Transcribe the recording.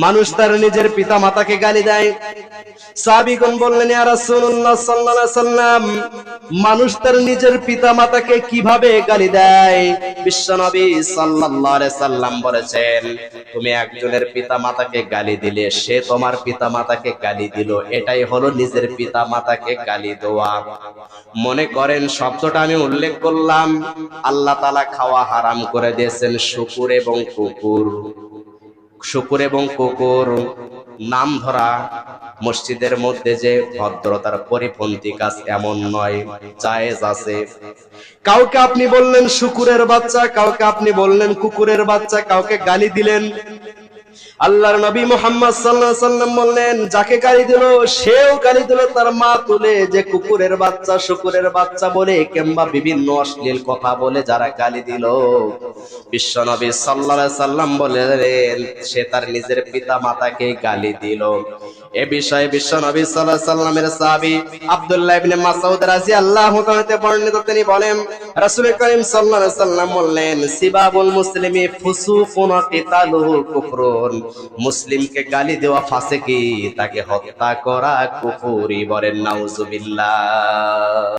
মানুষ তার নিজের পিতা মাতাকে গালি দেয়। সাহাবীগণ বললেন, ইয়া রাসূলুল্লাহ সাল্লাল্লাহু আলাইহি ওয়াসাল্লাম, মানুষ তার নিজের পিতা মাতাকে কিভাবে গালি দেয়? বিশ্বনবী সাল্লাল্লাহু আলাইহি সাল্লাম বলেছেন, তুমি একজনের পিতা মাতাকে গালি দিলে, সে তোমার পিতা মাতাকে গালি দিল, এটাই হলো নিজের পিতা মাতাকে গালি দেওয়া। মনে করেন শব্দটা আমি উল্লেখ করলাম, আল্লাহ তাআলা খাওয়া হারাম করে দিয়েছেন শূকর এবং কুকুর। শূকর এবং কুকুর নাম ধরা মসজিদের মধ্যে যে ভদ্রতার পরিপন্থী কাজ এমন নয়, জায়েজ আছে। কাউকে আপনি বললেন শূকরের বাচ্চা, কাউকে আপনি বললেন কুকুরের বাচ্চা, কাউকে গালি দিলেন। আল্লাহর নবী মুহাম্মদ সাল্লাল্লাহু আলাইহি ওয়াসাল্লাম বললেন, যাকে গালি দিল সেও গালি দিল তার মা তুলে, যে কুকুরের বাচ্চা শূকরের বাচ্চা বলে কিংবা বিভিন্ন অশ্লীল কথা বলে যারা গালি দিল, বিশ্বনবী সাল্লাল্লাহু আলাইহি ওয়াসাল্লাম বললেন সে তার নিজের পিতা মাতাকে গালি দিল। এ বিষয়ে বিশ্বনবী সাল্লাল্লাহু আলাইহি ওয়াসাল্লামের সাহাবী আব্দুল্লাহ ইবনে মাসউদ রাদিয়াল্লাহু তাআলা হতে বর্ণিত, তিনি বলেন রাসূল করিম সাল্লাল্লাহু আলাইহি ওয়াসাল্লাম বললেন, সিবাবুল মুসলিমি ফুসুকুন ওয়া কিতালুহু কুফরুন, মুসলিমকে গালি দেওয়া ফাসিকি, তাকে হত্যা করা কুফরি। বলেন নাউজুবিল্লাহ।